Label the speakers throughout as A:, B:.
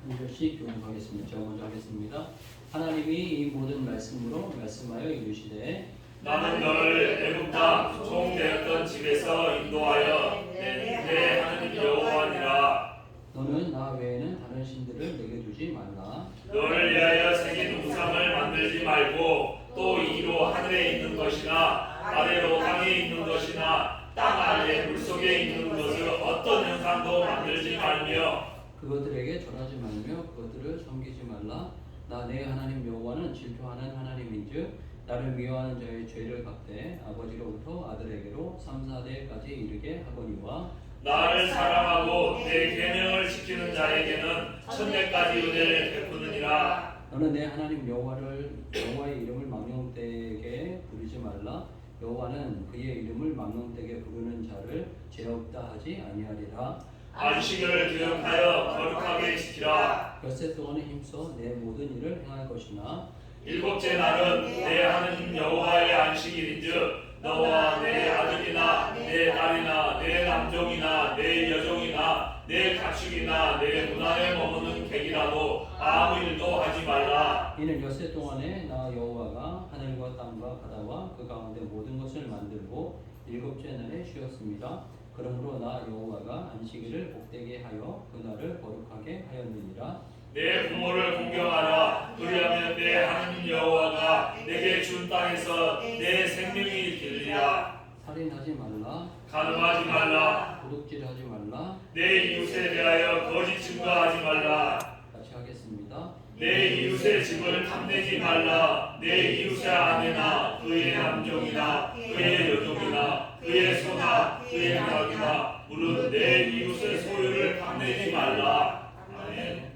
A: 한 절씩 교독하겠습니다. 제가 먼저 하겠습니다. 하나님이 이 모든 말씀으로 말씀하여 이르시되
B: 나는 너를 애굽 땅 종되었던 집에서 인도하여 내 하나님 여호와니라.
A: 너는 나 외에는 다른 신들을 내게 두지 말라.
B: 너를 위하여 새긴 우상을 만들지 말고 또 이로 하늘에 있는 것이나 아래로 땅에 있는 것이나 땅 아래 물속에 있는 것을 어떤 형상도 만들지 말며
A: 그것들에게 절하지 말며 그것들을 섬기지 말라. 나 내 하나님 여호와는 질투하는 하나님인즉 나를 미워하는 자의 죄를 갚되 아버지로부터 아들에게로 3, 4대까지 이르게 하거니와
B: 나를 사랑하고 내 계명을 지키는 자에게는 천대까지 은혜를 베푸느니라.
A: 너는 내 하나님 여호와의 이름을 망령되게 부르지 말라. 여호와는 그의 이름을 망령되게 부르는 자를 죄 없다 하지 아니하리라.
B: 안식일을 기억하여 거룩하게 지키라.
A: 엿새 동안에 힘써 내 모든 일을 행할 것이나
B: 일곱째 날은 내 하나님 여호와의 안식일인즉 너와 내 아들이나 내 딸이나 내 남종이나 내 여종이나 내 가축이나 내 문안에 머무는 객이라도 아무 일도 하지 말라.
A: 이는 엿새 동안에 나 여호와가 하늘과 땅과 바다와 그 가운데 모든 것을 만들고 일곱째 날에 쉬었습니다. 그러므로 나 여호와가 안식일을 복되게 하여 그날을 거룩하게 하였느니라.
B: 내 부모를 공경하라. 그리하면 내 하나님 여호와가 내게 준 땅에서 내 생명이 길리라.
A: 살인하지 말라.
B: 간음하지 말라.
A: 도둑질하지 말라.
B: 내 이웃에 대하여 거짓 증거하지 말라.
A: 같이 하겠습니다.
B: 내 이웃의 집을 탐내지 말라. 내 이웃의 아내나 그의 남종이나 그의 여종이나 그의 소나 그의 닭이나 물은 내 이웃의 소유를 탐내지 말라. 아멘.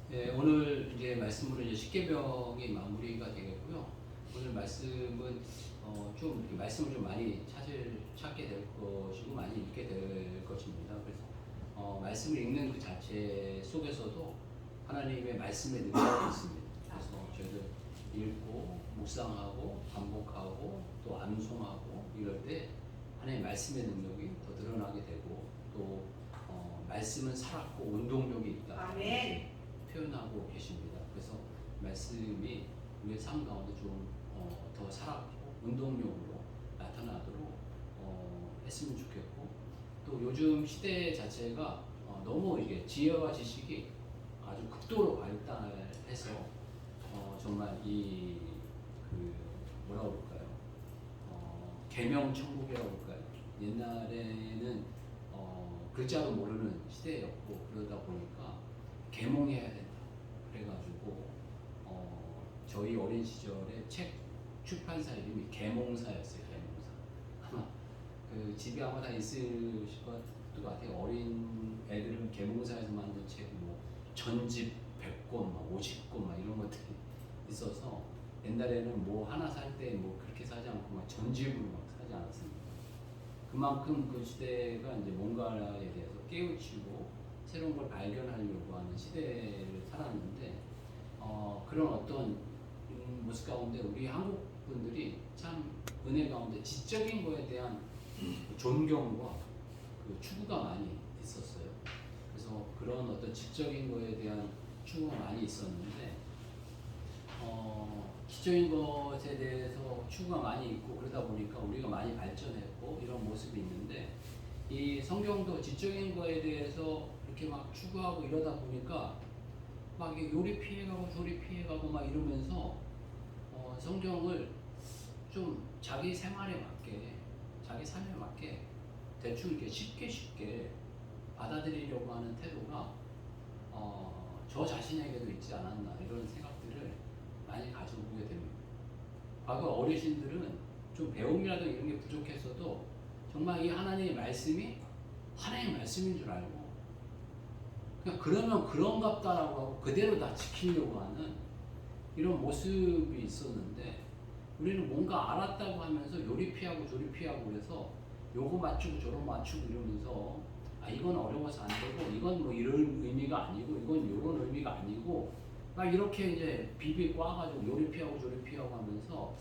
A: 네, 오늘 이제 말씀으로 이제 십계명이 마무리가 되겠고요. 오늘 말씀은 좀 이렇게 말씀을 좀 많이 찾게 될 것이고 많이 읽게 될 것입니다. 그래서 말씀을 읽는 그 자체 속에서도 하나님의 말씀의 능력이 있습니다. 그래서 저희들 읽고 묵상하고 반복하고 또 암송하고 이럴 때 하나님의 말씀의 능력이 더 드러나게 되고 또 말씀은 살았고 운동력이 있다.
C: 아멘.
A: 표현하고 계십니다. 그래서 말씀이 우리의 삶 가운데 좀 더 살았고 운동력으로 나타나도록 했으면 좋겠고 또 요즘 시대 자체가 너무 이게 지혜와 지식이 아주 극도로 발달해서 정말 이 뭐라고 볼까요? 계명 천국이라고 볼까요? 옛날에는 글자도 모르는 시대였고 그러다 보니까 계몽해야 된다. 그래가지고 저희 어린 시절에 책 출판사 이름이 계몽사였어요. 계몽사. 아마 그 집에 아마 다 있으실 것 같아요. 어린 애들은 계몽사에서 만든 책 뭐 전집 100권, 막 50권 막 이런 것들이 있어서 옛날에는 뭐 하나 살 때 뭐 그렇게 사지 않고 막 전집으로 막 사지 않았습니다. 그만큼 그 시대가 이제 뭔가에 대해서 깨우치고 새로운 걸 발견하려고 하는 시대를 살았는데 그런 어떤 모습 가운데 우리 한국 분들이 참 은혜 가운데 지적인 거에 대한 존경과 그 추구가 많이 있었어요. 그래서 그런 어떤 지적인 거에 대한 추구가 많이 있었는데 지적인 것에 대해서 추구가 많이 있고 그러다 보니까 우리가 많이 발전했고 이런 모습이 있는데 이 성경도 지적인 거에 대해서 이렇게 막 추구하고 이러다 보니까 막 요리 피해가고 조리 피해가고 막 이러면서 성경을 좀 자기 생활에 맞게 자기 삶에 맞게 대충 이렇게 쉽게 받아들이려고 하는 태도가 저 자신에게도 있지 않았나 이런 생각들을 많이 가지고 보게 됩니다. 과거 어르신들은 좀 배움이라도 이런 게 부족했어도 정말 이 하나님의 말씀이 하나님의 말씀인 줄 알고 그냥 그러면 그런갑다라고 하고 그대로 다 지키려고 하는 이런 모습이 있었는데 우리는 뭔가 알았다고 하면서 요리 피하고 조리 피하고 그래서 요거 맞추고 저거 맞추고 이러면서 이건 어려워서 안 되고 이건 뭐 이런 의미가 아니고 이건 이런 의미가 아니고 막 이렇게 이제 비비 꽈가지고 요리 피하고 조리 피하고 하면서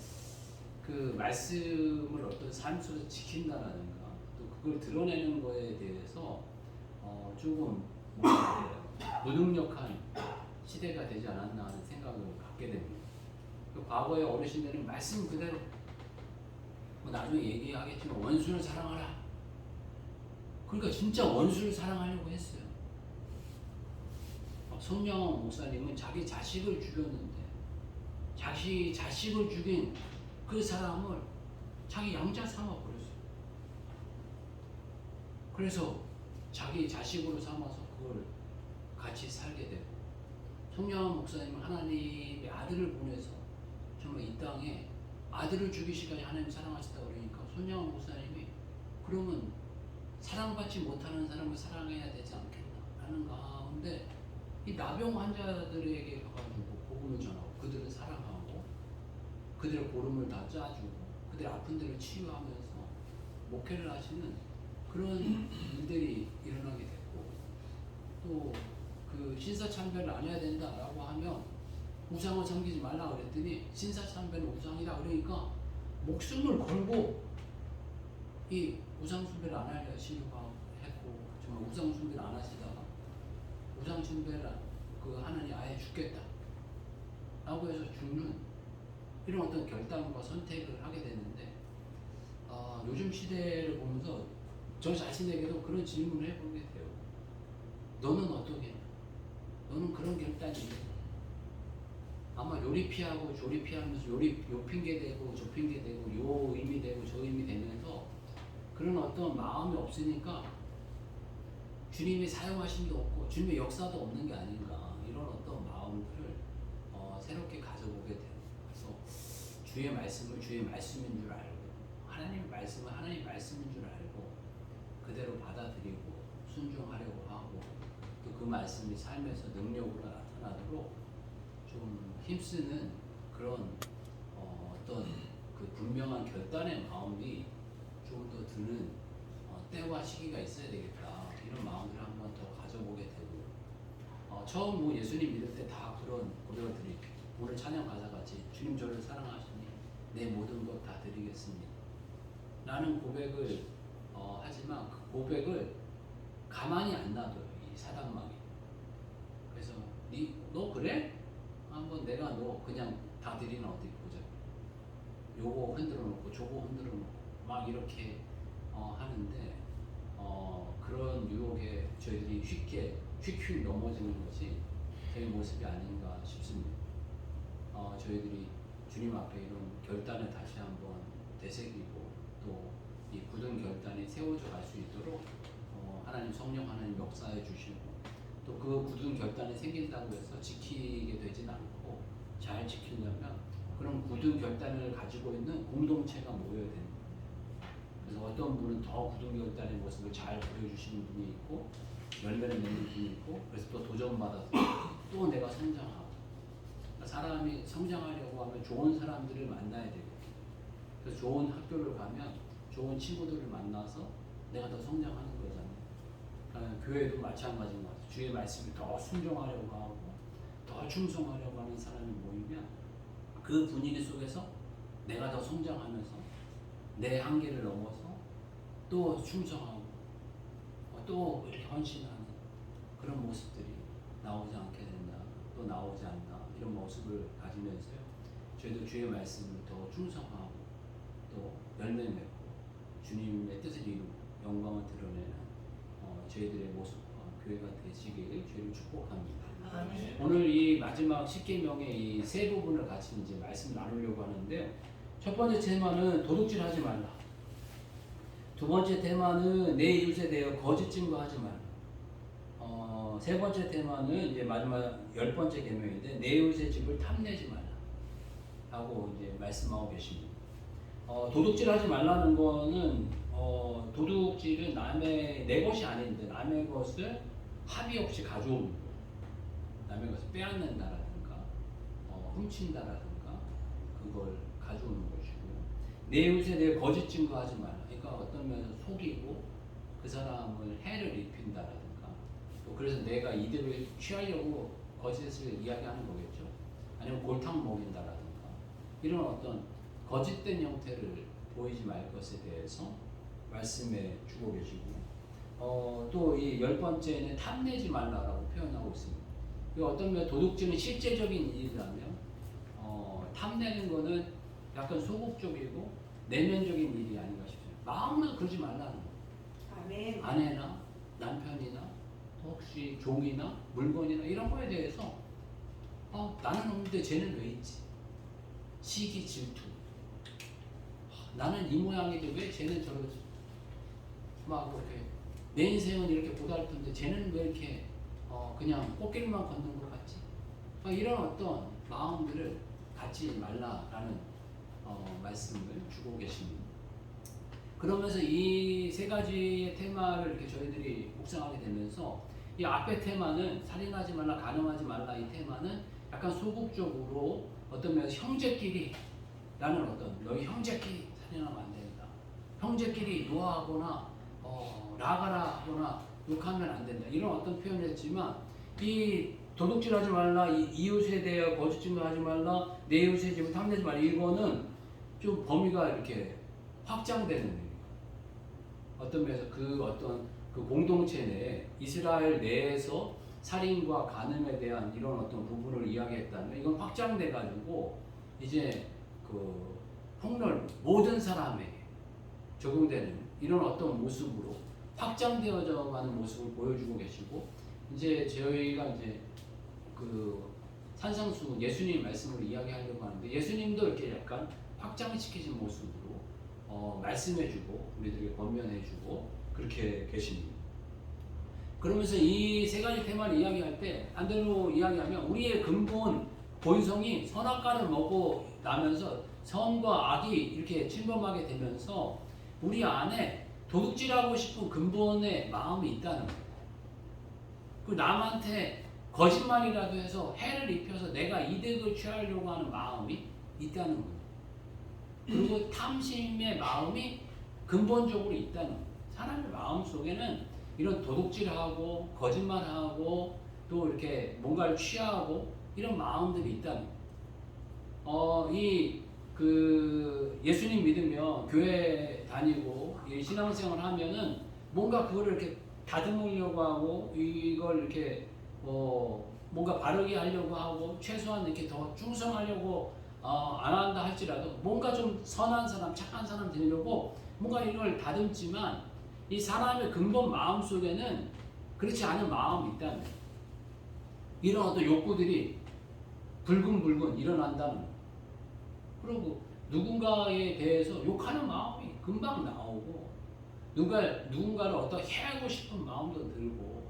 A: 그 말씀을 어떤 삶 속에서 지킨다라든가 또 그걸 드러내는 거에 대해서 조금 뭐라 그래요? 무능력한 시대가 되지 않았나 하는 생각을 갖게 됩니다. 그 과거의 어르신들은 말씀 그대로 뭐 나중에 얘기하겠지만 원수를 사랑하라. 그러니까 진짜 원수를 사랑하려고 했어요. 손영원 목사님은 자기 자식을 죽였는데 자식을 죽인 그 사람을 자기 양자 삼아 버렸어요. 그래서 자기 자식으로 삼아서 그걸 같이 살게 되고, 송영원 목사님은 하나님의 아들을 보내서 정말 이 땅에 아들을 죽이시기까지 하나님 사랑하셨다 그러니까 손영원 목사님이 그러면 사랑받지 못하는 사람을 사랑해야 되지 않겠나 하는 가운데 이 나병 환자들에게 가가지고 복음을 전하고 그들을 사랑하고 그들의 고름을 다 짜주고 그들의 아픈 데를 치유하면서 목회를 하시는 그런 일들이 일어나게 됐고, 또 그 신사참배를 안 해야 된다라고 하면 우상을 섬기지 말라 그랬더니 신사참배는 우상이다 그러니까 목숨을 걸고 이 우상숭배를 안 하려고 했고, 정말 우상숭배를 안 하시다가 우상숭배를 그 하나님 아예 죽겠다 라고 해서 죽는 이런 어떤 결단과 선택을 하게 됐는데, 요즘 시대를 보면서 저 자신에게도 그런 질문을 해보게 돼요. 너는 어떠겠냐? 너는 그런 결단이 아마 요리 피하고 조리 피하면서 요 핑계대고 저 핑계대고 요 의미 되고 저 의미 되면서 그런 어떤 마음이 없으니까 주님이 사용하심도 없고 주님의 역사도 없는 게 아닌가, 이런 어떤 마음들을 새롭게 가져보게 돼요. 그래서 주의 말씀을 주의 말씀인 줄 알고 하나님의 말씀은 하나님의 말씀인 줄 알고 그대로 받아들이고 순종하려고 하고 또 그 말씀이 삶에서 능력으로 나타나도록 좀 힘쓰는 그런 어떤 그 분명한 결단의 마음이 좀 더 드는 때와 시기가 있어야 되겠다, 이런 마음을 한번 더 가져보게 되고, 처음 뭐 예수님 믿을 때 다 그런 고백을 드리고 오늘 찬양 가사같이 주님 저를 사랑하시니 내 모든 것 다 드리겠습니다 라는 고백을 하지만 그 고백을 가만히 안 놔둬요, 이 사단마귀. 그래서 너 그래? 한번 내가 너 그냥 다 드리나 어디 보자. 요거 흔들어 놓고 저거 흔들어 놓고 막 이렇게 하는데 그런 유혹에 저희들이 쉽게 휙휙 넘어지는 것이 저희 모습이 아닌가 싶습니다. 저희들이 주님 앞에 이런 결단을 다시 한번 되새기고 또 이 굳은 결단이 세워져 갈 수 있도록 하나님 성령 하나님 역사해 주시고, 또 그 굳은 결단이 생긴다고 해서 지키게 되진 않고 잘 지키려면 그런 굳은 결단을 가지고 있는 공동체가 모여야 됩니다. 그래서 어떤 분은 더 굳은 결단의 모습을 잘 보여주시는 분이 있고 열매를 맺는 분이 있고, 그래서 또 도전받아서 또 내가 성장하고, 그러니까 사람이 성장하려고 하면 좋은 사람들을 만나야 되고, 그래서 좋은 학교를 가면 좋은 친구들을 만나서 내가 더 성장하는 거잖아요. 교회도 마찬가지인 것 같아요. 주의 말씀을 더 순종하려고 하고 더 충성하려고 하는 사람이 모이면 그 분위기 속에서 내가 더 성장하면서 내 한계를 넘어서 또 충성하고 또 이렇게 헌신하는 그런 모습들이 나오지 않게 된다, 또 나오지 않나, 이런 모습을 가지면서요, 저희도 주의 말씀을 더 충성하고 또 열매 맺고 주님의 뜻을 이루고 영광을 드러내는 저희들의 모습과 교회가 되시길 주를 축복합니다.
C: 아멘.
A: 오늘 이 마지막 십계명의 이 세 부분을 같이 이제 말씀 나누려고 하는데요. 첫 번째 테마는 도둑질하지 말라. 두 번째 테마는 내 이웃에 대해 거짓 증거하지 말라. 세 번째 테마는 이제 마지막 10번째 계명인데 내 이웃의 집을 탐내지 말라 하고 이제 말씀하고 계십니다. 도둑질하지 말라는 거는 도둑질은 내 것이 아닌데 남의 것을 합의 없이 가져오는 거예요. 남의 것을 빼앗는다라든가 훔친다라든가 그걸 가져오는 것이고, 내 이웃에 대해 거짓 증거하지 말라. 그러니까 어떤 면에서 속이고 그 사람을 해를 입힌다라든가, 또 그래서 내가 이득을 취하려고 거짓을 이야기하는 거겠죠. 아니면 골탕 먹인다라든가 이런 어떤 거짓된 형태를 보이지 말 것에 대해서 말씀해 주고 계시고 또 이 10번째는 탐내지 말라라고 표현하고 있습니다. 이 어떤 면 도둑질은 실제적인 일이라면 탐내는 거는 약간 소극적이고 내면적인 일이 아닌가 싶습니다. 마음을 그러지 말라는 거예요.
C: 아멘.
A: 아내나 남편이나 혹시 종이나 물건이나 이런 거에 대해서 나는 없는데 쟤는 왜 있지? 시기 질투. 나는 이 모양인데 왜 쟤는 저러지? 막 이렇게 내 인생은 이렇게 고달픈데 쟤는 왜 이렇게 그냥 꽃길만 걷는 것 같지? 이런 어떤 마음들을 갖지 말라라는 말씀을 주고 계십니다. 그러면서 이 세 가지의 테마를 이렇게 저희들이 묵상하게 되면서 이 앞에 테마는 살인하지 말라, 간음하지 말라 이 테마는 약간 소극적으로 어떤 면에서 형제끼리 라는 어떤 너희 형제끼리 살인하면 안 된다. 형제끼리 노하거나 나가라 하거나 욕하면 안 된다. 이런 어떤 표현을 했지만 이 도둑질하지 말라, 이웃에 대해 거짓 증거하지 말라, 내 이웃의 집을 탐내지 말라 이거는 좀 범위가 이렇게 확장되는 거예요. 어떤 면에서 그 공동체 내에 이스라엘 내에서 살인과 간음에 대한 이런 어떤 부분을 이야기했다면 이건 확장돼 가지고 이제 그 폭력 모든 사람에게 적용되는 이런 어떤 모습으로 확장되어져 가는 모습을 보여주고 계시고 이제 저희가 이제 그 산상수 예수님 말씀을 이야기하려고 하는데 예수님도 이렇게 약간 확장시키신 모습으로 말씀해주고 우리들에게 권면해주고 그렇게 계십니다. 그러면서 이 세 가지 테마를 이야기할 때 반대로 이야기하면 우리의 근본 본성이 선악과를 먹고 나면서 선과 악이 이렇게 침범하게 되면서 우리 안에 도둑질하고 싶은 근본의 마음이 있다는 거예요. 그 남한테 거짓말이라도 해서 해를 입혀서 내가 이득을 취하려고 하는 마음이 있다는 거예요. 그리고 탐심의 마음이 근본적으로 있다는 거예요. 사람의 마음 속에는 이런 도둑질하고 거짓말하고 또 이렇게 뭔가를 취하고 이런 마음들이 있다는 거예요. 예수님 믿으면 교회 다니고 이 신앙생활 하면은 뭔가 그거를 이렇게 다듬으려고 하고 이걸 이렇게 뭔가 바르게 하려고 하고 최소한 이렇게 더 충성하려고 안 한다 할지라도 뭔가 좀 선한 사람, 착한 사람 되려고 뭔가 이걸 다듬지만 이 사람의 근본 마음 속에는 그렇지 않은 마음이 있다는 거예요. 이런 어떤 욕구들이 불근불근 일어난다는 거예요. 그리고 누군가에 대해서 욕하는 마음이 금방 나오고 누군가를 어떻게 해하고 싶은 마음도 들고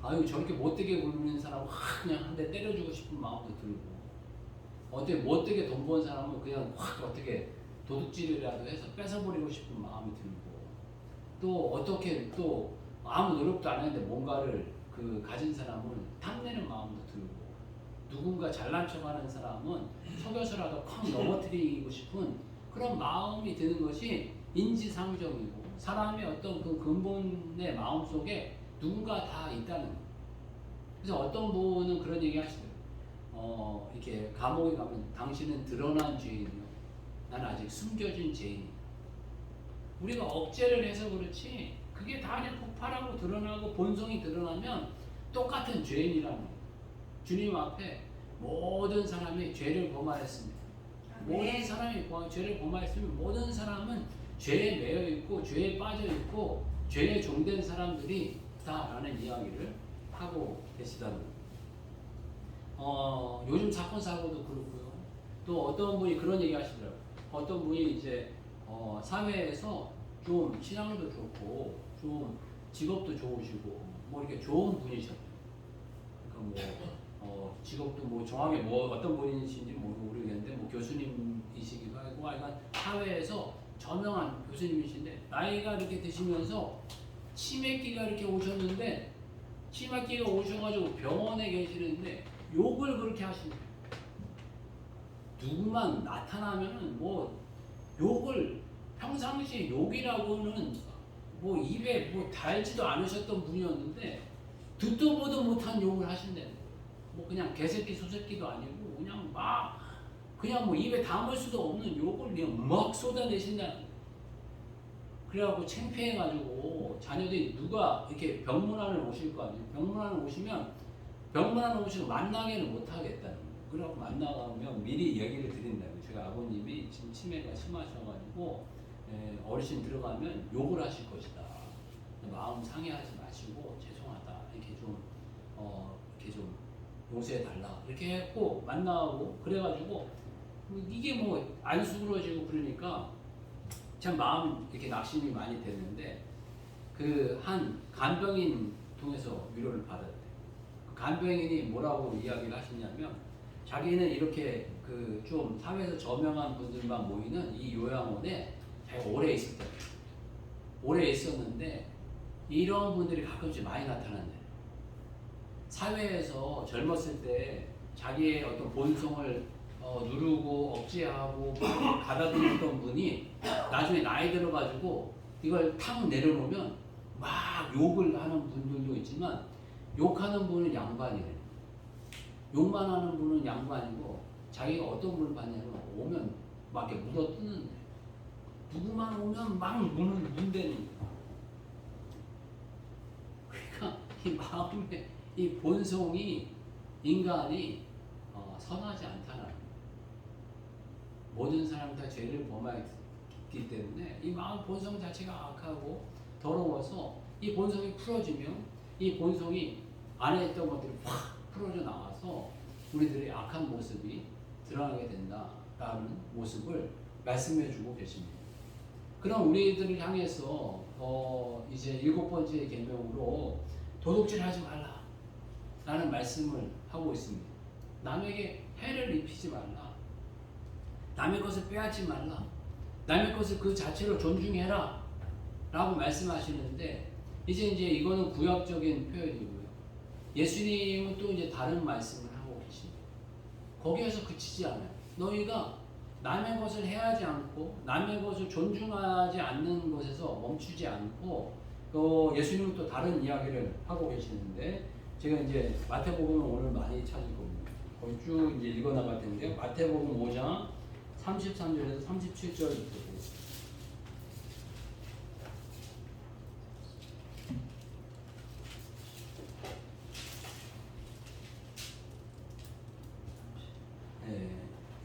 A: 아유 저렇게 못되게 굴는 사람은 그냥 한 대 때려주고 싶은 마음도 들고 어떻게 못되게 돈 번 사람은 그냥 확 어떻게 도둑질이라도 해서 뺏어버리고 싶은 마음이 들고 또 어떻게 또 아무 노력도 안 했는데 뭔가를 가진 사람은 탐내는 마음도 들고 누군가 잘난 척하는 사람은 속여서라도 콱 넘어뜨리고 싶은 그런 마음이 드는 것이 인지상정이고 사람의 어떤 그 근본의 마음 속에 누군가 다 있다는 거예요. 그래서 어떤 분은 그런 얘기 하시더라고요. 이렇게 감옥에 가면 당신은 드러난 죄인이요. 난 아직 숨겨진 죄인이다. 우리가 억제를 해서 그렇지 그게 다 그냥 폭발하고 드러나고 본성이 드러나면 똑같은 죄인이라는 거예요. 주님 앞에 모든 사람이 죄를 범하였습니다. 모든 사람이 죄를 범하였으면 모든 사람은 죄에 매여 있고 죄에 빠져 있고 죄에 종된 사람들이 다라는 이야기를 하고 계시다는 거예요. 요즘 사건 사고도 그렇고요. 또 어떤 분이 그런 얘기 하시더라고요. 어떤 분이 이제 사회에서 좀 신앙도 좋고 좀 직업도 좋으시고 뭐 이렇게 좋은 분이셨대요. 그러니까 뭐 직업도 뭐 정확히 뭐 어떤 분이신지 모르겠는데 뭐 교수님이시기도 하고 하여간 사회에서 저명한 교수님이신데 나이가 이렇게 드시면서 치매기가 이렇게 오셨는데 치매기가 오셔가지고 병원에 계시는데 욕을 그렇게 하시네요. 누구만 나타나면은 뭐 욕을 평상시에 욕이라고는 뭐 입에 뭐 달지도 않으셨던 분이었는데 듣도 보도 못한 욕을 하신다는 거예요. 뭐 그냥 개새끼 소새끼도 아니고 그냥 뭐 입에 담을 수도 없는 욕을 그냥 막 쏟아내신다는 거예요. 그래갖고 창피해가지고 자녀들이 누가 이렇게 병문안을 오실 거 아니에요. 병문안을 오시면 병문안을 오시고 만나게는 못하겠다는 거예요. 그래갖고 만나가면 미리 얘기를 드린다고요. 제가 아버님이 지금 치매가 심하셔가지고 어르신 들어가면 욕을 하실 것이다. 마음 상해하지 마시고 죄송하다. 이렇게 좀 이렇게 좀 용서해 달라. 이렇게 했고 만나고 그래가지고 이게 뭐 안수그러지고 그러니까 참 마음 이렇게 낙심이 많이 되는데 그 한 간병인 통해서 위로를 받았대. 그 간병인이 뭐라고 이야기를 하시냐면 자기는 이렇게 그 좀 사회에서 저명한 분들만 모이는 이 요양원에 자기가 오래 있었대. 오래 있었는데 이런 분들이 가끔씩 많이 나타난대. 사회에서 젊었을 때 자기의 어떤 본성을 누르고 억제하고 가다듬었던 분이 나중에 나이 들어가지고 이걸 탁 내려놓으면 막 욕을 하는 분들도 있지만 욕하는 분은 양반이래. 욕만 하는 분은 양반이고 자기가 어떤 분을 봤냐면 오면 막 이렇게 물어뜯는데 누구만 오면 막 문대는 거야. 그러니까 이 마음의 이 본성이 인간이 선하지 않다는 거예요. 모든 사람 다 죄를 범하기 때문에 이 마음 본성 자체가 악하고 더러워서 이 본성이 풀어지면 이 본성이 안에 있던 것들이 확 풀어져 나와서 우리들의 악한 모습이 드러나게 된다라는 모습을 말씀해주고 계십니다. 그럼 우리들을 향해서 이제 7번째 계명으로 도둑질하지 말라라는 말씀을 하고 있습니다. 남에게 해를 입히지 말라. 남의 것을 빼앗지 말라. 남의 것을 그 자체로 존중해라. 라고 말씀하시는데 이제 이거는 구약적인 표현이고요. 예수님은 또 이제 다른 말씀을 하고 계십니다. 거기에서 그치지 않아요. 너희가 남의 것을 해하지 않고 남의 것을 존중하지 않는 것에서 멈추지 않고 또 예수님은 또 다른 이야기를 하고 계시는데 제가 이제 마태복음을 오늘 많이 찾을 겁니다. 거기 쭉 이제 읽어 나갈 텐데요. 마태복음 5장 33절에서 37절부터 보겠습니다.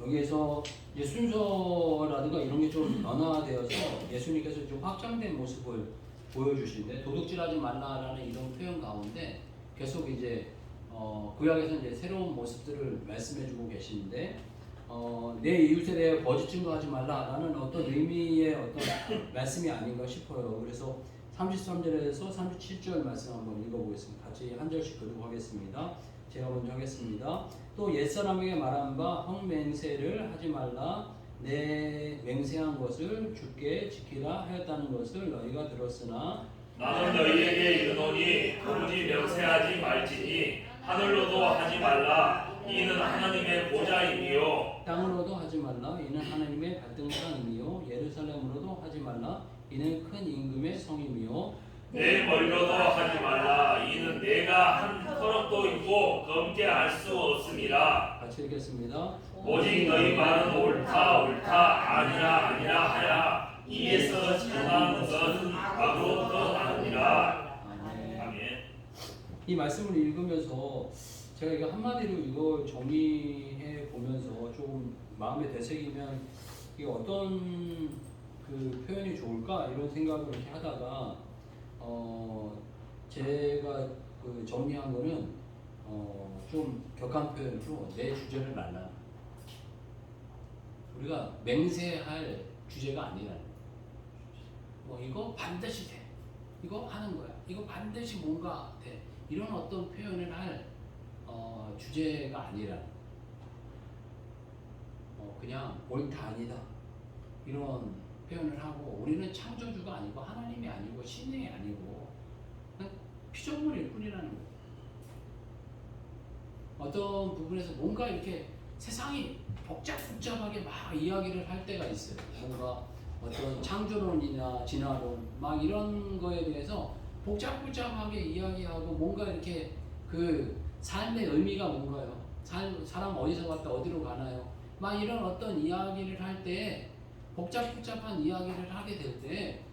A: 여기에서 이제 순서라든가 이런 게 좀 변화되어서 예수님께서 좀 확장된 모습을 보여주시는데 도둑질하지 말라라는 이런 표현 가운데 계속 이제 구약에서 이제 새로운 모습들을 말씀해주고 계시는데 내 이웃에 대해 거짓 증거하지 말라라는 어떤 의미의 어떤 말씀이 아닌가 싶어요. 그래서 33절에서 37절 말씀 한번 읽어보겠습니다. 같이 한 절씩 교독하겠습니다. 제가 먼저 하겠습니다. 또 옛사람에게 말한 바 헛맹세를 하지 말라. 내 맹세한 것을 주께 지키라 하였다는 것을 너희가 들었으나
B: 나는 너희에게 이르노니 도무지 명세하지 말지니 하늘로도 하지 말라. 이는 하나님의 보좌이니요
A: 땅으로도 하지 말라. 이는 하나님의 발등상이니요 예루살렘으로도 하지 말라. 이는 큰 임금의 성이니요
B: 내 머리로도 하지 말라. 이는 내가 한 터럭도 있고 검게 알 수 없음이라.
A: 같이 읽겠습니다.
B: 오직 너희 말은 옳다 옳다 아니라 하야. 이에서 전하는 것은 악으로부터 나느니라. 아멘.
A: 이 말씀을 읽으면서 제가 이거 한마디로 이걸 정리해 보면서 조금 마음에 되새기면 이게 어떤 그 표현이 좋을까 이런 생각을 이렇게 하다가 제가 그 정리한 거는 좀 격한 표현으로 내 주제를 말라. 우리가 맹세할 주제가 아니라는 거예요. 이거 반드시 돼. 이거 하는 거야. 이거 반드시 뭔가 돼. 이런 어떤 표현을 할 주제가 아니라는 거예요. 그냥 옳다 아니다. 이런 표현을 하고 우리는 창조주가 아니고 하나님이 아니고 신이 아니고 그냥 피조물일 뿐이라는 거예요. 어떤 부분에서 뭔가 이렇게 세상이 복잡하게 막 이야기를 할 때가 있어요. 뭔가 어떤 창조론이나 진화론 막 이런 거에 대해서 복잡하게 이야기하고 뭔가 이렇게 그 삶의 의미가 뭔가요? 사람 어디서 왔다 어디로 가나요? 막 이런 어떤 이야기를 할 때 복잡한 이야기를 하게 될 때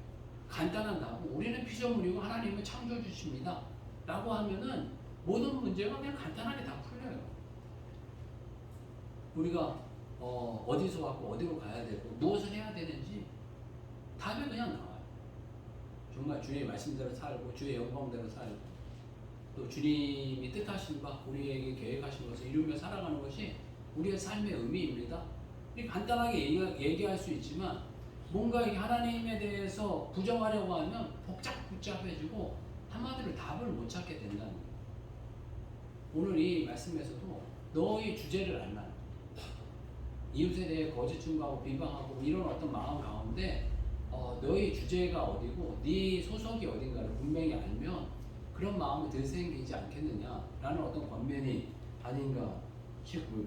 A: 간단한 답은 우리는 피조물이고 하나님은 창조주십니다 라고 하면은 모든 문제가 그냥 간단하게 다 풀려요. 우리가 어디서 왔고 어디로 가야 되고 무엇을 해야 되는지 답이 그냥 나와요. 정말 주님의 말씀대로 살고 주의 영광대로 살고 또 주님이 뜻하신 바 우리에게 계획하신 것을 이루며 살아가는 것이 우리의 삶의 의미입니다. 간단하게 얘기할 수 있지만 뭔가 하나님에 대해서 부정하려고 하면 복잡해지고 한마디로 답을 못 찾게 된다는 거예요. 오늘 이 말씀에서도 너의 주제를 알라. 이웃에 대해 거짓 증거하고 비방하고 이런 어떤 마음 가운데 너의 주제가 어디고 네 소속이 어딘가를 분명히 알면 그런 마음이 들 생기지 않겠느냐라는 어떤 권면이 아닌가 싶고요.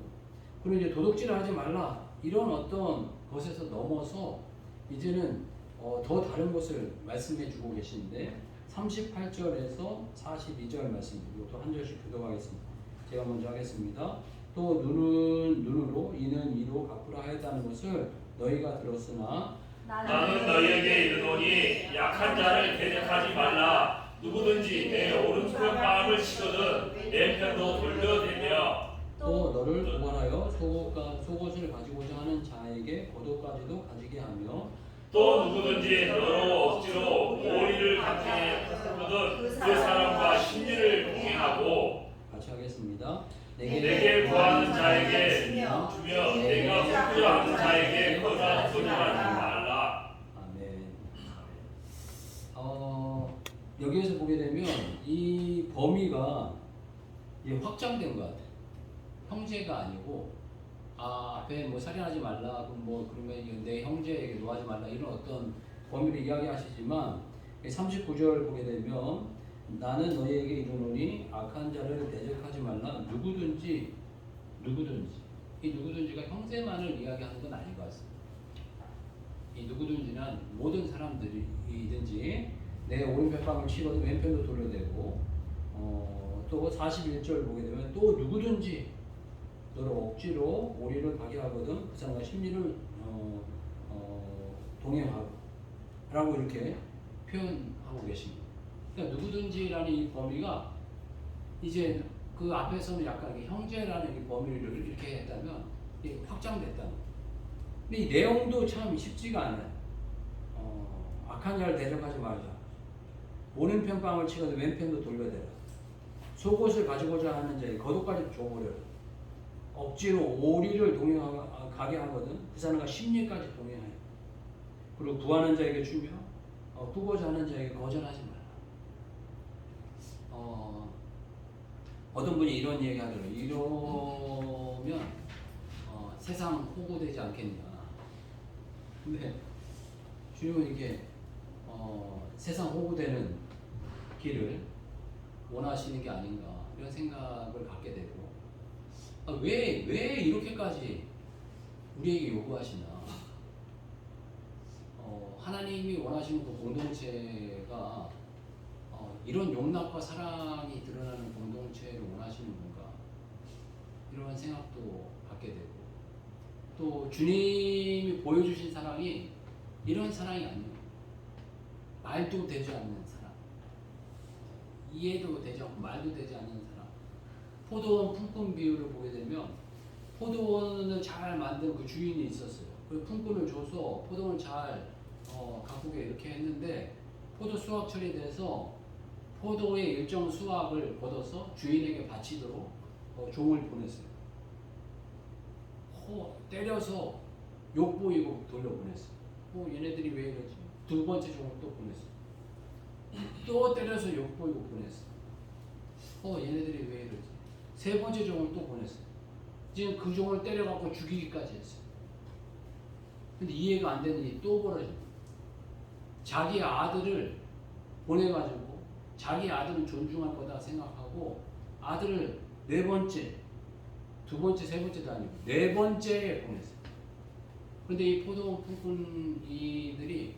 A: 그리고 이제 도둑질을 하지 말라 이런 어떤 것에서 넘어서 이제는 더 다른 것을 말씀해 주고 계신데 38절에서 42절 말씀 이것도 한 절씩 교독하겠습니다. 제가 먼저 하겠습니다. 또 눈은 눈으로 이는 이로 갚으라 하였다는 것을 너희가 들었으나
B: 나는 너희에게 이르노니 약한 자를 대적하지 말라. 누구든지 내 오른손 뺨을 치거든 왼편도 돌려대며
A: 또 너를 고발하여 속옷을 가지고자 하는 자에게 겉옷까지도 가지게 하며
B: 또 누구든지 너로 억지로 오리를 강행하거든 그 사람과 심리를 동행하고
A: 같이 하겠습니다.
B: 내게 구하는 자에게 주며 내가 묻고자 하는 자에게 거절하지 말라.
A: 아멘. 여기에서 보게 되면 이 범위가 확장된 것 같아요. 형제가 아니고 앞에 뭐 살인하지 말라 그러면 내 형제에게 노하지 말라 이런 어떤 범위를 이야기하시지만 39절 보게 되면 나는 너희에게 이르노니 악한 자를 대적하지 말라. 누구든지 이 누구든지가 형제만을 이야기하는 건 아닌 것 같습니다. 이 누구든지는 모든 사람들이든지 내 오른편 뺨을 치거든 왼편도 돌려대고 또 41절 보게 되면 또 누구든지 너를 억지로 오리를 가게 하거든 그 사람과 심리를 동행하고 라고 이렇게 표현하고 계십니다. 그러니까 누구든지라는 이 범위가 이제 그 앞에서는 약간 형제라는 이 범위를 이렇게 했다면 이게 확장됐다는 거예요. 근데 이 내용도 참 쉽지가 않아요. 악한 자를 대적하지 말자. 오른편 뺨을 치거든 왼편도 돌려대라. 속옷을 가지고자 하는 자에게 겉옷까지 줘버려라. 억지로 오리를 가게 하거든 그 사람과 심리까지 동행하여. 그리고 구하는 자에게 주며 구고자 하는 자에게 거절하지 말라. 어떤 분이 이런 얘기 하더라고요. 이러면 세상 호구되지 않겠냐. 근데 주님은 이게 세상 호구되는 길을 원하시는 게 아닌가 이런 생각을 갖게 되고 왜 이렇게까지 우리에게 요구하시나. 하나님이 원하시는 그 공동체가 이런 용납과 사랑이 드러나는 공동체를 원하시는 건가 이런 생각도 갖게 되고 또 주님이 보여주신 사랑이 이런 사랑이 아니에요. 말도 되지 않는 사랑, 이해도 되지 않고 말도 되지 않는 사랑. 포도원 품꾼 비유를 보게 되면 포도원을 잘 만든 그 주인이 있었어요. 그 품꾼을 줘서 포도원을 잘 가꾸게 이렇게 했는데 포도 수확철이 돼서 포도의 일정 수확을 걷어서 주인에게 바치도록 종을 보냈어요. 때려서 욕보이고 돌려보냈어요. 얘네들이 왜 이러지? 두 번째 종을 또 보냈어요. 또 때려서 욕보이고 보냈어요. 얘네들이 왜 이러지? 세 번째 종을 또 보냈어요. 지금 그 종을 때려갖고 죽이기까지 했어요. 근데 이해가 안 되는 일이 또 벌어집니다. 자기 아들을 보내가지고 자기 아들은 존중할 거다 생각하고 아들을 네 번째, 두 번째, 세 번째도 아니고 네 번째에 보냈어요. 그런데 이 포도원 품꾼이들이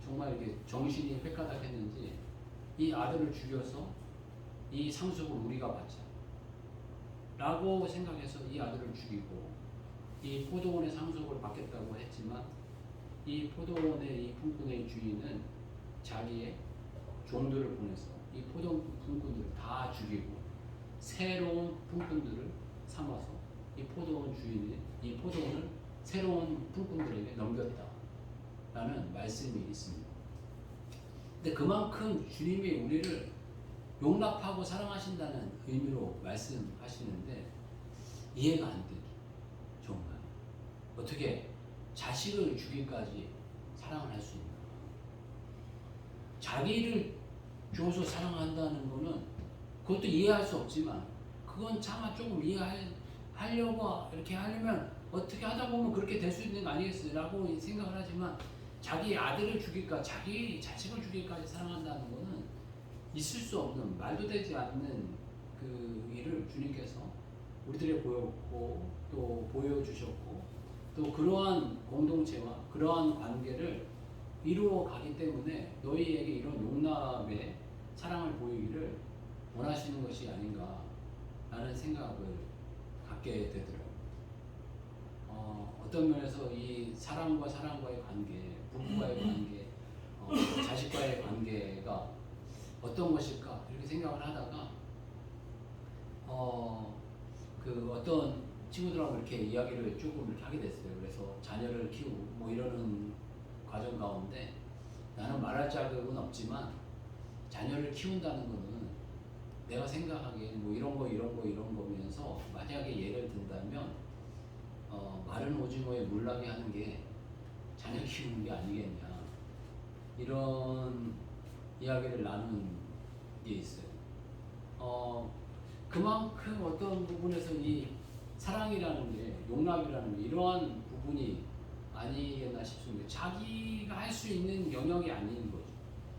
A: 정말 이렇게 정신이 획가닥했는지 이 아들을 죽여서 이 상속을 우리가 받자 라고 생각해서 이 아들을 죽이고 이 포도원의 상속을 받겠다고 했지만 이 포도원의 이 품꾼의 주인은 자기의 종들을 보내서 이 포도 품꾼들을 다 죽이고 새로운 품꾼들을 삼아서 이 포도원 주인이 이 포도원을 새로운 품꾼들에게 넘겼다라는 말씀이 있습니다. 근데 그만큼 주님이 우리를 용납하고 사랑하신다는 의미로 말씀하시는데 이해가 안 되죠. 정말 어떻게 자식을 주기까지 사랑을 할 수 있나? 자기를 줘서 사랑한다는 거는 그것도 이해할 수 없지만 그건 차마 조금 이해하려고 이렇게 하려면 어떻게 하다 보면 그렇게 될 수 있는 거 아니겠어라고 생각을 하지만 자기 아들을 죽일까 자기 자식을 죽일까지 사랑한다는 거는 있을 수 없는 말도 되지 않는 그 일을 주님께서 우리들에게 보였고 또 보여주셨고 또 그러한 공동체와 그러한 관계를 이루어 가기 때문에 너희에게 이런 용납의 사랑을 보이기를 원하시는 것이 아닌가라는 생각을 갖게 되더라고요. 어떤 면에서 이 사람과 사람과의 관계, 부부와의 관계, 자식과의 관계가 어떤 것일까 이렇게 생각을 하다가 그 어떤 친구들하고 이렇게 이야기를 조금 이렇게 하게 됐어요. 그래서 자녀를 키우고 뭐 이러는 과정 가운데 나는 말할 자격은 없지만 자녀를 키운다는 거는 내가 생각하기엔 뭐 이런 거면서 만약에 예를 든다면 마른 오징어에 물 나게 하는 게 자녀 키우는 게 아니겠냐 이런 이야기를 나눈 게 있어요. 그만큼 어떤 부분에서 이 사랑이라는 게 용납이라는 게 이러한 부분이 아니겠나 싶습니다. 자기가 할 수 있는 영역이 아닌 거죠.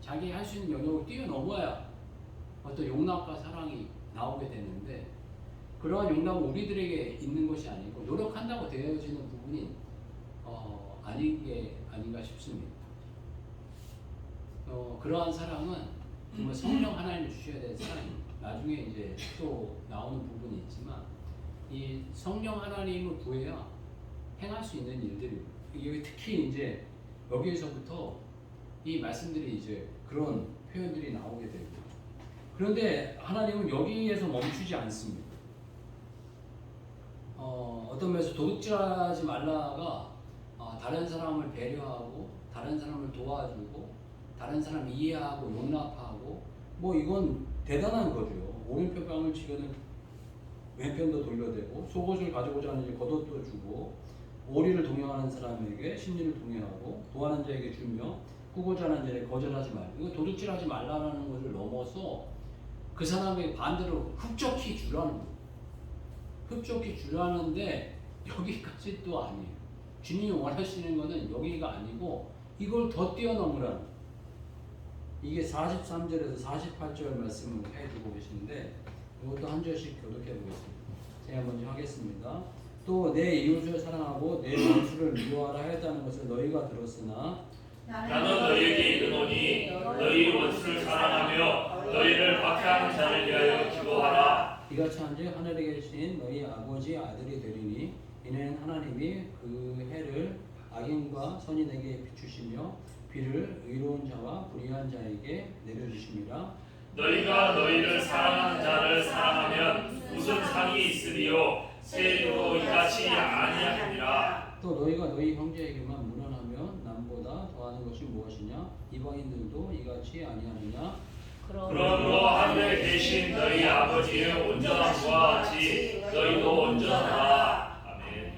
A: 자기 할 수 있는 영역을 뛰어넘어야 어떤 용납과 사랑이 나오게 되는데 그러한 용납은 우리들에게 있는 것이 아니고 노력한다고 되어지는 부분이 아닌 게 아닌가 싶습니다. 그러한 사랑은 정말 성령 하나님이 주셔야 될 사랑입니다. 나중에 이제 또 나오는 부분이 있지만 이 성령 하나님을 구해야 행할 수 있는 일들이고 이게 특히 이제 여기에서부터 이 말씀들이 이제 그런 표현들이 나오게 되고 그런데 하나님은 여기에서 멈추지 않습니다. 어떤 면에서 도둑질하지 말라가 다른 사람을 배려하고 다른 사람을 도와주고 다른 사람 이해하고 용납하고 뭐 이건 대단한 거죠. 오른편 뺨을 치고는 왼편도 돌려대고 속옷을 가져오자 하는 일 겉옷도 주고 오리를 동행하는 사람에게 심리를 동행하고 도하는 자에게 주며 꾸고자 하는 자에게 거절하지 말고 이거 도둑질하지 말라는 것을 넘어서 그 사람에게 반대로 흡족히 주라는 거예요. 흡족히 주라는데 여기까지 또 아니에요. 주님이 원하시는 것은 여기가 아니고 이걸 더 뛰어넘으라는 거예요. 이게 43절에서 48절 말씀을 해주고 계시는데 이것도 한 절씩 교독해 보겠습니다. 제가 먼저 하겠습니다. 또 내 이웃을 사랑하고 내 원수를 미워하라 하였다는 것을 너희가 들었으나
B: 나는 너희에게 이르노니 너희 원수를 사랑하며 너희를 박해하는 자를 위하여 기도하라.
A: 이같이 한즉 하늘에 계신 너희 아버지 아들이 되리니 이는 하나님이 그 해를 악인과 선인에게 비추시며 비를 의로운 자와 불의한 자에게 내려주심이라.
B: 너희가 너희를 사랑하는 자를 사랑하면 무슨 상이 있으리요 세리도 이같이 아니하니라.
A: 또 너희가 너희 형제에게만 무난하면 남보다 더하는 것이 무엇이냐? 이방인들도 이같이 아니하느냐?
B: 그러므로 하늘에 계신 너희 아버지의 온전함과 같이 너희도 온전하라. 아멘.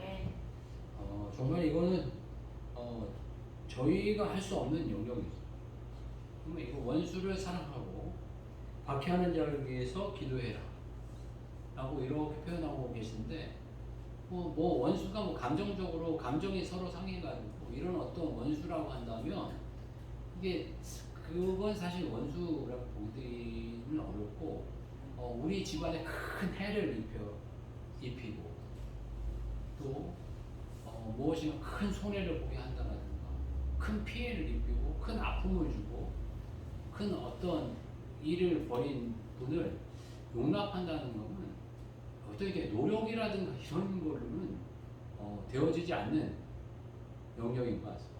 A: 정말 이거는 저희가 할 수 없는 영역이죠. 정말 이거 원수를 사랑하고 박해하는 자를 위해서 기도해라 라고 이렇게 표현하고 계신데 뭐 원수가 뭐 감정적으로 감정이 서로 상해가지고 이런 어떤 원수라고 한다면 이게 그건 사실 원수라고 보기는 어렵고 우리 집안에 큰 해를 입히고 또 무엇인가 큰 손해를 보게 한다라든가 큰 피해를 입히고 큰 아픔을 주고 큰 어떤 일을 벌인 분을 용납한다는 것은 어떻게 노력이라든가 이런 걸로는 되어지지 않는 영역인 것 같습니다.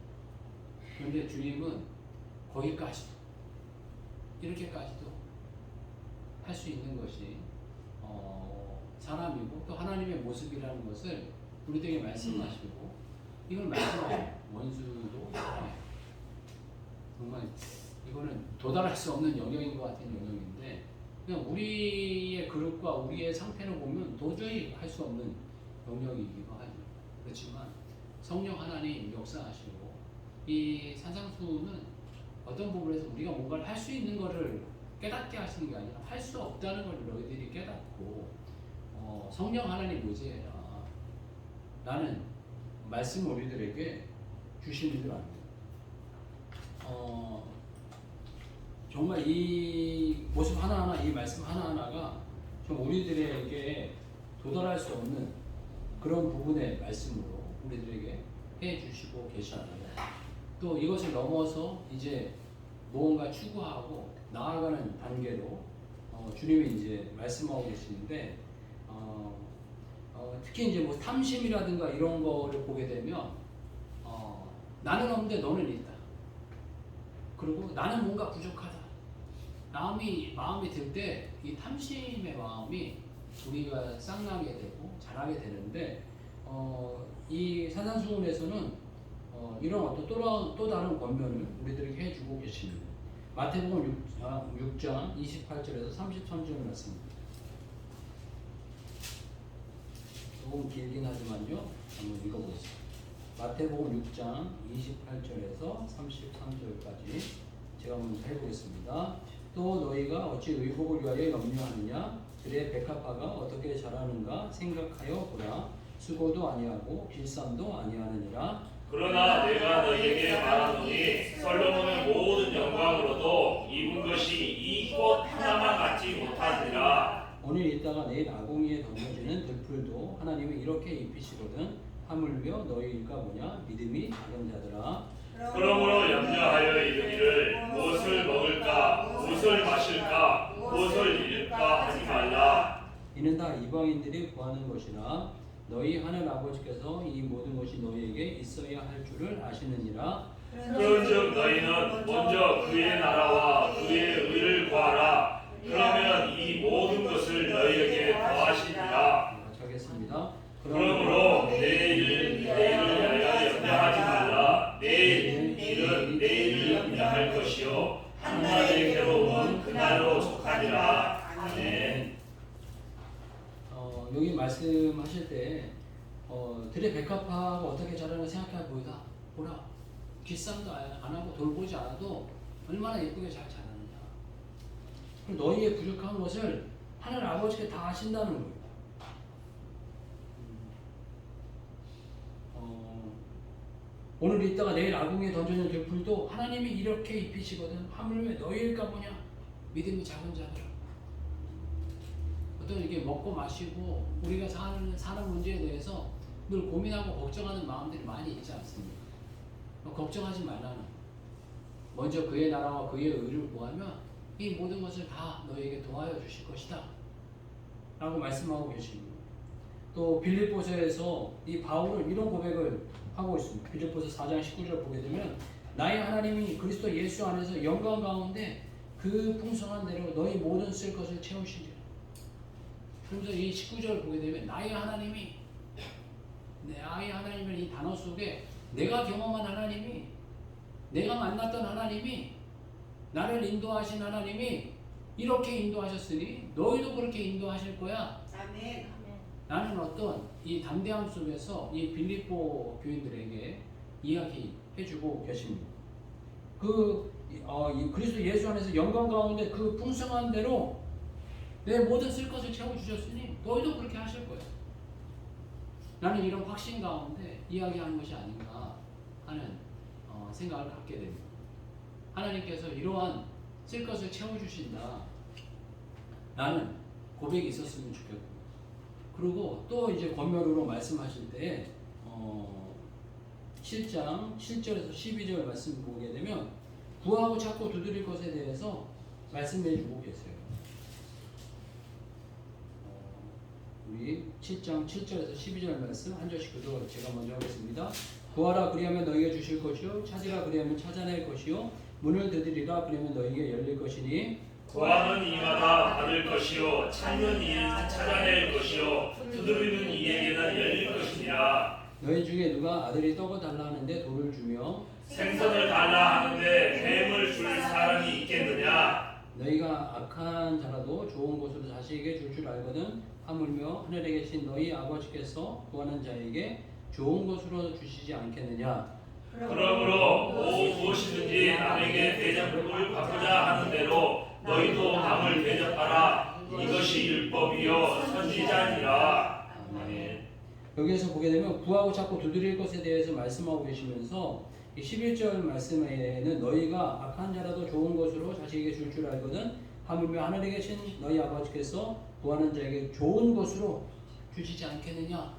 A: 그런데 주님은 거기까지도 이렇게까지도 할 수 있는 것이 사람이고 또 하나님의 모습이라는 것을 우리들에게 말씀하시고 이걸 말씀하시고 원수도 정말 이거는 도달할 수 없는 영역인 것 같은 영역인데 그냥 우리의 그릇과 우리의 상태를 보면 도저히 할 수 없는 영역이기도 하죠. 그렇지만 성령 하나님 역사하시고 이 산상수는 어떤 부분에서 우리가 뭔가를 할 수 있는 것을 깨닫게 하시는 게 아니라 할 수 없다는 걸 너희들이 깨닫고 성령 하나님 의지해라 라는 말씀을 우리들에게 주시는 줄 압니다. 정말 이 모습 하나하나 이 말씀 하나하나가 좀 우리들에게 도달할 수 없는 그런 부분의 말씀으로 우리들에게 해주시고 계시잖아요. 또 이것을 넘어서 이제 무언가 추구하고 나아가는 단계로 주님이 이제 말씀하고 계시는데 특히 이제 뭐 탐심이라든가 이런 거를 보게 되면 나는 없는데 너는 있다. 그리고 나는 뭔가 부족하다. 마음이 들 때 이 탐심의 마음이 우리가 쌍나게 되고 자라게 되는데 이 산상수훈에서는 이런 어떤 또 다른 권면을 우리들에게 해주고 계십니다. 마태복음 6장 28절에서 33절 말씀입니다. 조금 길긴 하지만요. 한번 읽어보겠습니다. 마태복음 6장 28절에서 33절까지 제가 먼저 해보겠습니다. 또 너희가 어찌 의복을 위하여 염려하느냐? 그의 백합화가 어떻게 자라는가 생각하여 보라. 수고도 아니하고 길쌈도 아니하느니라.
B: 그러나 내가 너희에게 말하노니 솔로몬의 모든 영광으로도 입은 것이 이 꽃 하나만 같지 못하니라.
A: 오늘 있다가 내일 아궁이에 던져지는 들풀도 하나님이 이렇게 입히시거든. 하물며 너희가 뭐냐? 믿음이 작은 자들아.
B: 그러므로 염려하여 이르기를 무엇을 먹을까, 무엇을 마실까, 무엇을 입을까 하지 말라.
A: 이는 다 이방인들이 구하는 것이라. 너희 하늘 아버지께서 이 모든 것이 너희에게 있어야 할 줄을 아시느니라.
B: 그런즉 너희는 먼저 그의 나라와 그의 의를 구하라. 그러면 이 모든 것을 너희에게 더하시리라.
A: 같이 하겠습니다.
B: 그러므로 내일을 위하여 염려하지 말라. 내일 일은 내일을 염려할 것이요 한날의 괴로움은 그날로 족하리라. 아멘.
A: 여기 말씀하실 때 들의 백합화가 어떻게 자라나 생각해 보라. 길쌈도 안 하고 돌보지 않아도 얼마나 예쁘게 잘 자라느냐. 그럼 너희의 부족한 것을 하늘 아버지께 다 아신다는 거예요. 오늘 있다가 내일 아궁이에 던져진 들풀도 하나님이 이렇게 입히시거든. 하물며 너희일까 보냐? 믿음이 작은 자들아. 어떤 이게 먹고 마시고 우리가 사는 문제에 대해서 늘 고민하고 걱정하는 마음들이 많이 있지 않습니까? 걱정하지 말라는. 먼저 그의 나라와 그의 의를 구하면 이 모든 것을 다 너희에게 도와여 주실 것이다 라고 말씀하고 계십니다. 또 빌립보서에서 이 바울은 이런 고백을 하고 있습니다. 빌립보서 4장 19절 보게 되면 나의 하나님이 그리스도 예수 안에서 영광 가운데 그 풍성한 대로 너희 모든 쓸 것을 채우시리라. 그러면서 이 19절을 보게 되면 나의 하나님이라는 이 단어 속에 내가 경험한 하나님이, 내가 만났던 하나님이, 나를 인도하신 하나님이 이렇게 인도하셨으니 너희도 그렇게 인도하실 거야.
C: 아멘.
A: 나는 어떤 이 담대함 속에서 이 빌립보 교인들에게 이야기해주고 계십니다. 이 그리스도 예수 안에서 영광 가운데 그 풍성한 대로 내 모든 쓸 것을 채워주셨으니 너희도 그렇게 하실 거야. 나는 이런 확신 가운데 이야기하는 것이 아닌가 하는 생각을 갖게 됩니다. 하나님께서 이러한 쓸 것을 채워주신다. 나는 고백이 있었으면 좋겠고. 그리고 또 이제 권면으로 말씀하실 때 7장 7절에서 12절 말씀 보게 되면 구하고 찾고 두드릴 것에 대해서 말씀해 주고 계세요. 우리 7장 7절에서 12절 말씀 한 절씩 교독을 제가 먼저 하겠습니다. 구하라 그리하면 너희에게 주실 것이요 찾으라 그리하면 찾아낼 것이요 문을 두드리라 그리하면 너희에게 열릴 것이니
B: 구하는 이마다 받을 것이요 찾는 이는 찾아낼 것이요 두드리는 이에게는 열릴 것이니라.
A: 너희 중에 누가 아들이 떡을 달라 하는데 돌을 주며
B: 생선을 달라 하는데 뱀을 줄 사람이 있겠느냐?
A: 너희가 악한 자라도 좋은 것으로 자식에게 줄 알거든 하물며 하늘에 계신 너희 아버지께서 구하는 자에게 좋은 것으로 주시지 않겠느냐.
B: 그러므로 무엇이든지 남에게 대접을 받고자 하는 대로 너희도 남을 대접하라. 이것이 율법이요 선지자니라. 아멘.
A: 여기에서 보게 되면 구하고 찾고 두드릴 것에 대해서 말씀하고 계시면서 이 11절 말씀에는 너희가 악한 자라도 좋은 것으로 자식에게 줄 알거든 하물며 하늘에 계신 너희 아버지께서 구하는 자에게 좋은 것으로 주시지 않겠느냐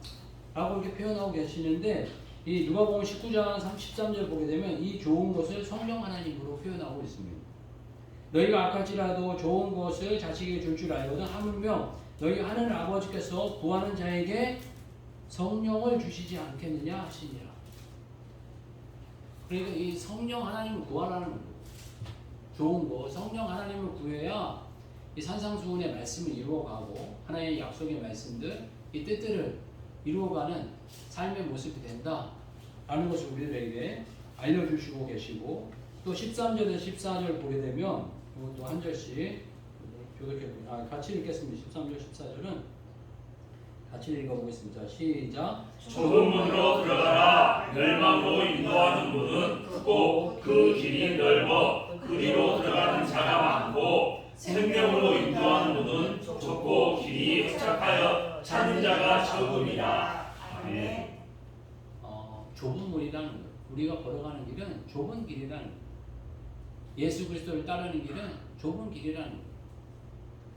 A: 라고 이렇게 표현하고 계시는데 이 누가복음 19장 13절 보게 되면 이 좋은 것을 성령 하나님으로 표현하고 있습니다. 너희가 악할지라도 좋은 것을 자식에게 줄 알거든 하물며 너희 하늘 아버지께서 구하는 자에게 성령을 주시지 않겠느냐 하시니라. 그러니까 이 성령 하나님을 구하라는 거예요. 좋은 거 성령 하나님을 구해야 이 산상수훈의 말씀을 이루어가고 하나님의 약속의 말씀들 이 뜻들을 이루어가는 삶의 모습이 된다 라는 것을 우리들에게 알려주시고 계시고 또 13절에서 14절 보게 되면 이것도 한 절씩 같이 읽겠습니다. 13절 14절은 같이 읽어보겠습니다. 시작.
B: 좁은 문으로 들어가라. 멸망으로 인도하는 문은 크고 그 길이 넓어 그리로 들어가는 자가 많고 생명으로 인도하는 문은 좁고 길이 협착하여 찾는 자가 적음이라. 아멘.
A: 좁은 문이라는 거예요. 우리가 걸어가는 길은 좁은 길이라는 거예요. 예수 그리스도를 따르는 길은 좁은 길이라는 거예요.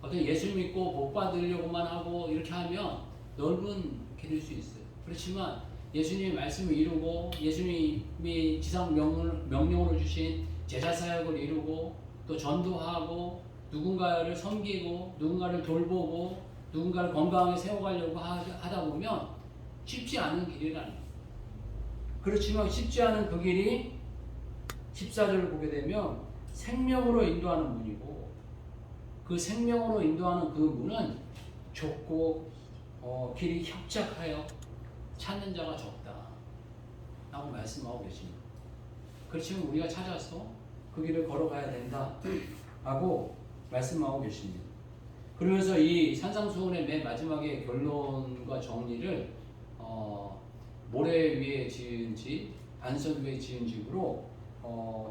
A: 어떤 예수 믿고 복 받으려고만 하고 이렇게 하면 넓은 길일 수 있어요. 그렇지만 예수님의 말씀을 이루고 예수님이 지상 명령으로 주신 제자 사역을 이루고 또 전도하고 누군가를 섬기고 누군가를 돌보고 누군가를 건강하게 세워가려고 하다 보면 쉽지 않은 길이라는 거예요. 그렇지만 쉽지 않은 그 길이 14절을 보게 되면 생명으로 인도하는 문이고 그 생명으로 인도하는 그 문은 좁고 길이 협착하여 찾는 자가 적다 라고 말씀하고 계십니다. 그렇지만 우리가 찾아서 그 길을 걸어가야 된다 라고 말씀하고 계십니다. 그러면서 이 산상수훈의 맨 마지막에 결론과 정리를 모래 위에 지은 집, 반석 위에 지은 집으로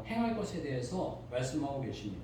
A: 행할 것에 대해서 말씀하고 계십니다.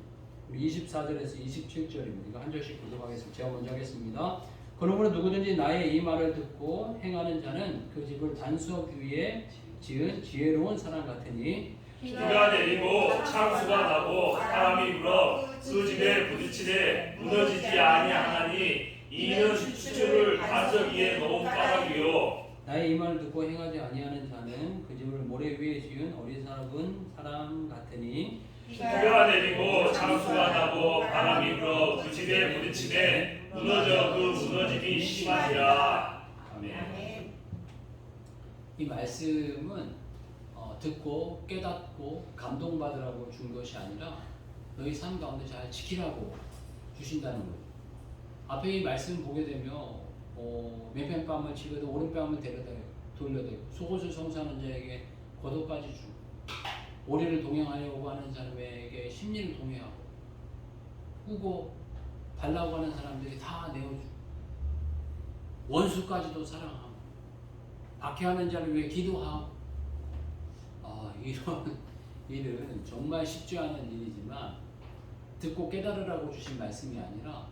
A: 우리 24절에서 27절입니다. 이거 한 절씩 교독하겠습니다. 제가 먼저 하겠습니다. 그러므로 누구든지 나의 이 말을 듣고 행하는 자는 그 집을 반석 위에 지은 지혜로운 사람 같으니
B: 비가 내리고 창수가 나고 바람이 불어 그 집에 부딪히되 무너지지 아니하나니 이는 수주를 반석 위에 놓은 까닭이요.
A: 나의 이 말을 듣고 행하지 아니하는 자는 그 집을 모래 위에 지은 어리석은 사람 같으니
B: 비가 내리고 창수가 나고 바람이 불어 그 집에 부딪히되 무너져 그 무너짐이 심하니라. 아멘.
A: 이 말씀은 듣고 깨닫고 감동받으라고 준 것이 아니라 너희 삶 가운데 잘 지키라고 주신다는 거예요. 앞에 이 말씀 보게 되면 왼편뺨을 치고도 오른뺨을 돌려대고 속옷을 성사하는 자에게 겉옷까지 주고 오리를 동행하려고 하는 사람에게 심리를 동행하고 꾸고 달라고 하는 사람들이 다 내어주고 원수까지도 사랑하고 박해하는 자를 위해 기도하고 이런 일은 정말 쉽지 않은 일이지만 듣고 깨달으라고 주신 말씀이 아니라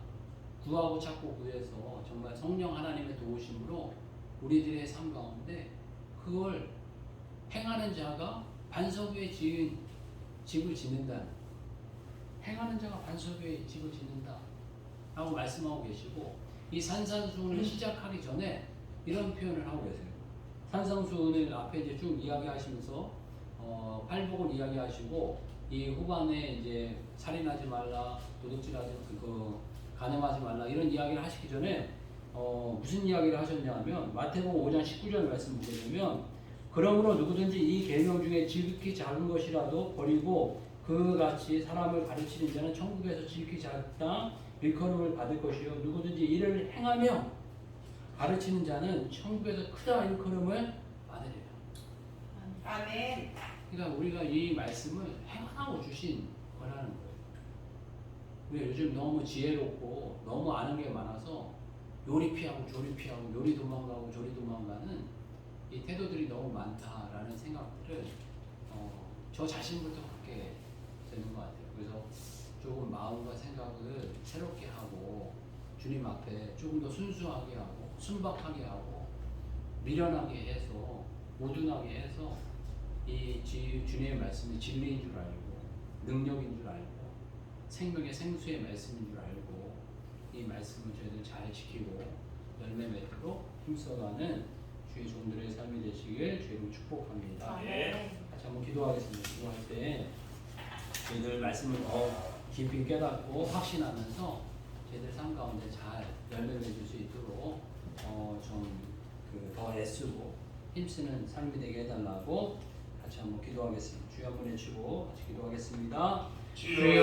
A: 구하고 찾고 구해서 정말 성령 하나님의 도우심으로 우리들의 삶 가운데 그걸 행하는 자가 반석 위에 지은 집을 짓는다. 행하는 자가 반석 위에 집을 짓는다 라고 말씀하고 계시고 이 산상수훈을 시작하기 전에 이런 표현을 하고 계세요. 산상수훈을 앞에 이제 쭉 이야기하시면서 팔복을 이야기하시고 이 후반에 이제 살인하지 말라, 도둑질하지 간음하지 말라 이런 이야기를 하시기 전에 무슨 이야기를 하셨냐면 마태복음 5장 19절 말씀 보게 되면 그러므로 누구든지 이 계명 중에 지극히 작은 것이라도 버리고 그같이 사람을 가르치는 자는 천국에서 지극히 작다 일컬음을 받을 것이요 누구든지 이를 행하며 가르치는 자는 천국에서 크다 일컬음을 받으리라.
C: 아멘.
A: 그러니까 우리가 이 말씀을 행하고 주신 거라는 거예요. 우리가 요즘 너무 지혜롭고 너무 아는 게 많아서 요리 피하고 조리 피하고 요리 도망가고 조리 도망가는 이 태도들이 너무 많다라는 생각들을 저 자신부터 갖게 되는 것 같아요. 그래서 조금 마음과 생각을 새롭게 하고 주님 앞에 조금 더 순수하게 하고 순박하게 하고 미련하게 해서 모둔하게 해서 이 주님의 말씀이 진리인 줄 알고 능력인 줄 알고 생명의 생수의 말씀인 줄 알고 이 말씀을 저희들 잘 지키고 열매 맺도록 힘써가는 주의 종들의 삶이 되시길 주님을 축복합니다.
C: 아멘.
A: 같이 한번 기도하겠습니다. 기도할 때 저희들 말씀을 더 깊이 깨닫고 확신하면서 저희들 삶 가운데 잘 열매 맺을 수 있도록 더 애쓰고 힘쓰는 삶이 되게 해달라고 같이 한번 기도하겠습니다. 주여 한번 외치고 같이 기도하겠습니다.
B: 주여